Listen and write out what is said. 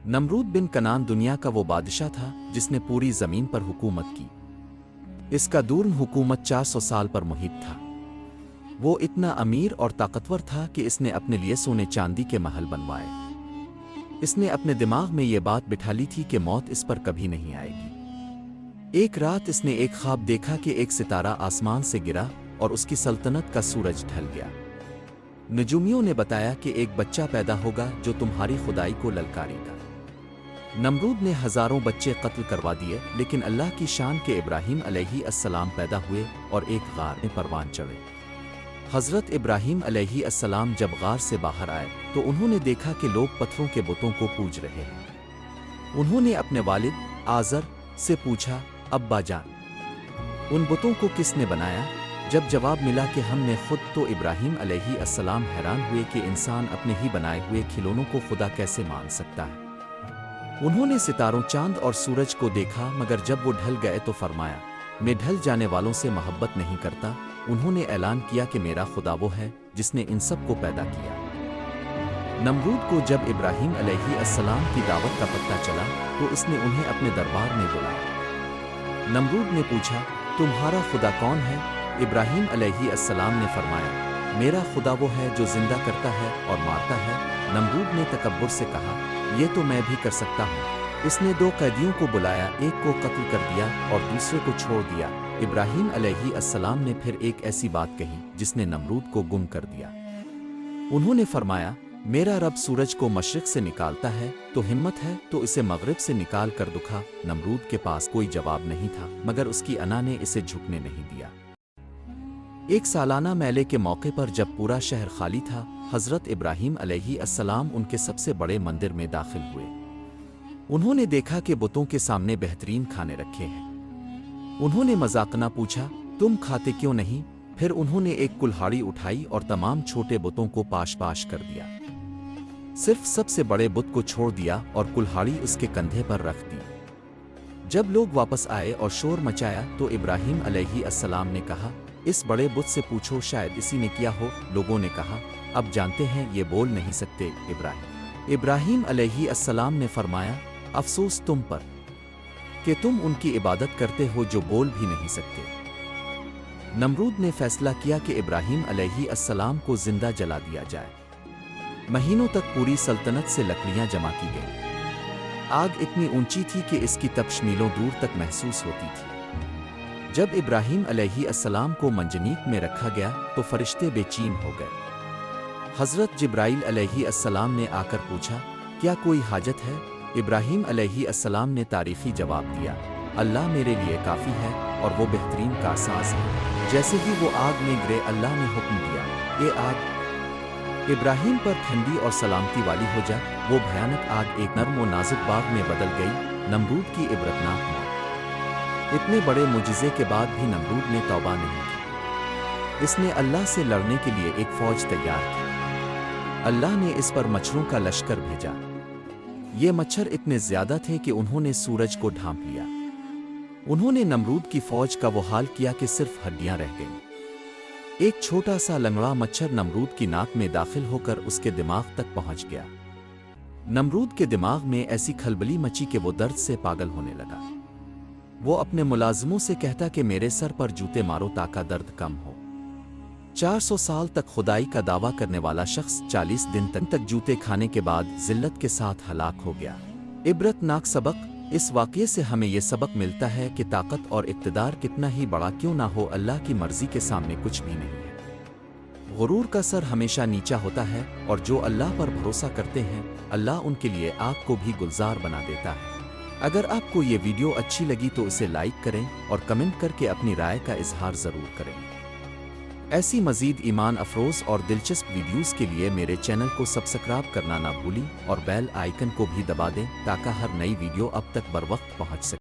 नमरूद बिन कनान दुनिया का वो बादशाह था जिसने पूरी जमीन पर हुकूमत की। इसका दूर हुकूमत 400 साल पर मुहित था। वो इतना अमीर और ताकतवर था कि इसने अपने लिए सोने चांदी के महल बनवाए। इसने अपने दिमाग में ये बात बिठा ली थी कि मौत इस पर कभी नहीं आएगी। एक रात इसने एक ख्वाब देखा कि एक सितारा आसमान से गिरा और उसकी सल्तनत का सूरज ढल गया। नजूमियों ने बताया कि एक बच्चा पैदा होगा जो तुम्हारी खुदाई को ललकारेगा। नमरूद ने हजारों बच्चे कत्ल करवा दिए, लेकिन अल्लाह की शान के इब्राहीम अलैहिस्सलाम पैदा हुए और एक गार में परवान चढ़े। हज़रत इब्राहीम अलैहिस्सलाम जब गार से बाहर आए तो उन्होंने देखा कि लोग पत्थरों के बुतों को पूज रहे हैं। उन्होंने अपने वालिद आज़र से पूछा, अब्बा जान, उन बुतों को किसने बनाया? जब जवाब मिला कि हमने खुद, तो इब्राहीम अलैहिस्सलाम हैरान हुए कि इंसान अपने ही बनाए हुए खिलौनों को खुदा कैसे मान सकता है। उन्होंने सितारों, चांद और सूरज को देखा, मगर जब वो ढल गए तो फरमाया, मैं ढल जाने वालों से मोहब्बत नहीं करता। उन्होंने ऐलान किया कि मेरा खुदा वो है जिसने इन सब को पैदा किया। नमरूद को जब इब्राहीम अलैहिस्सलाम की दावत का पता चला तो इसने उन्हें अपने दरबार में बुलाया। नमरूद ने पूछा, तुम्हारा खुदा कौन है? इब्राहीम अलैहिस्सलाम ने फरमाया, मेरा खुदा वो है जो जिंदा करता है और मारता है। नमरूद ने तकब्बुर से कहा, ये तो मैं भी कर सकता हूँ। इसने 2 कैदियों को बुलाया, एक को कत्ल कर दिया और दूसरे को छोड़ दिया। इब्राहीम अलैहिस्सलाम ने फिर एक ऐसी बात कही जिसने नमरूद को गुम कर दिया। उन्होंने फरमाया, मेरा रब सूरज को मशरिक से निकालता है, तो हिम्मत है तो इसे मगरिब से निकाल कर दिखा। नमरूद के पास कोई जवाब नहीं था, मगर उसकी अना ने इसे झुकने नहीं दिया। एक सालाना मेले के मौके पर जब पूरा शहर खाली था, हज़रत इब्राहीम अलैहिस्सलाम उनके सबसे बड़े मंदिर में दाखिल हुए। उन्होंने देखा कि बुतों के सामने बेहतरीन खाने रखे हैं। उन्होंने मजाकना पूछा, तुम खाते क्यों नहीं? फिर उन्होंने एक कुल्हाड़ी उठाई और तमाम छोटे बुतों को पाश पाश कर दिया। सिर्फ सबसे बड़े बुत को छोड़ दिया और कुल्हाड़ी उसके कंधे पर रख दी। जब लोग वापस आए और शोर मचाया तो इब्राहीम अलैहिस्सलाम ने कहा, इस बड़े बुत से पूछो, शायद इसी ने किया हो। लोगों ने कहा, अब जानते हैं ये बोल नहीं सकते। इब्राहीम अलैहिस्सलाम ने फरमाया, अफसोस तुम पर कि तुम उनकी इबादत करते हो जो बोल भी नहीं सकते। नमरूद ने फैसला किया कि इब्राहीम अलैहिस्सलाम को जिंदा जला दिया जाए। महीनों तक पूरी सल्तनत से लकड़ियां जमा की गईं। आग इतनी ऊंची थी कि इसकी तपश मीलों दूर तक महसूस होती थी। जब इब्राहीम अलैहिस्सलाम को मंजनीक में रखा गया तो फरिश्ते बेचैन हो गए। हज़रत जिब्राइल अलैहिस्सलाम ने आकर पूछा, क्या कोई हाजत है? इब्राहीम अलैहिस्सलाम ने तारीखी जवाब दिया, अल्लाह मेरे लिए काफ़ी है और वो बेहतरीन कारसाज है। जैसे ही वो आग में गिरे, अल्लाह ने हुक्म दिया, ये आग इब्राहीम पर ठंडी और सलामती वाली हो जा। वो भयानक आग एक नर्म व नाजुक बाग में बदल गई। नमरूद की इबरतनाक मौत। इतने बड़े मुजिज़े के बाद भी नमरूद ने तौबा नहीं की। इसने अल्लाह से लड़ने के लिए एक फौज तैयार की। अल्लाह ने इस पर मच्छरों का लश्कर भेजा। ये मच्छर इतने ज्यादा थे कि उन्होंने सूरज को ढांप लिया। उन्होंने नमरूद की फौज का वो हाल किया कि सिर्फ हड्डियां रह गईं। एक छोटा सा लंगड़ा मच्छर नमरूद की नाक में दाखिल होकर उसके दिमाग तक पहुंच गया। नमरूद के दिमाग में ऐसी खलबली मची कि वो दर्द से पागल होने लगा। वो अपने मुलाजिमों से कहता कि मेरे सर पर जूते मारो ताकि दर्द कम हो। 400 साल तक खुदाई का दावा करने वाला शख्स 40 दिन तक जूते खाने के बाद जिल्लत के साथ हलाक हो गया। इबरतनाक सबक। इस वाक़ये से हमें यह सबक मिलता है कि ताकत और इक़्तिदार कितना ही बड़ा क्यों ना हो, अल्लाह की मर्ज़ी के सामने कुछ भी नहीं है। गुरूर का सर हमेशा नीचा होता है और जो अल्लाह पर भरोसा करते हैं, अल्लाह उनके लिए आग को भी गुलजार बना देता है। अगर आपको ये वीडियो अच्छी लगी तो इसे लाइक करें और कमेंट करके अपनी राय का इजहार ज़रूर करें। ऐसी मज़ीद ईमान अफरोज़ और दिलचस्प वीडियोज़ के लिए मेरे चैनल को सब्सक्राइब करना ना भूलें और बेल आइकन को भी दबा दें ताकि हर नई वीडियो अब तक बर वक्त पहुँच सके।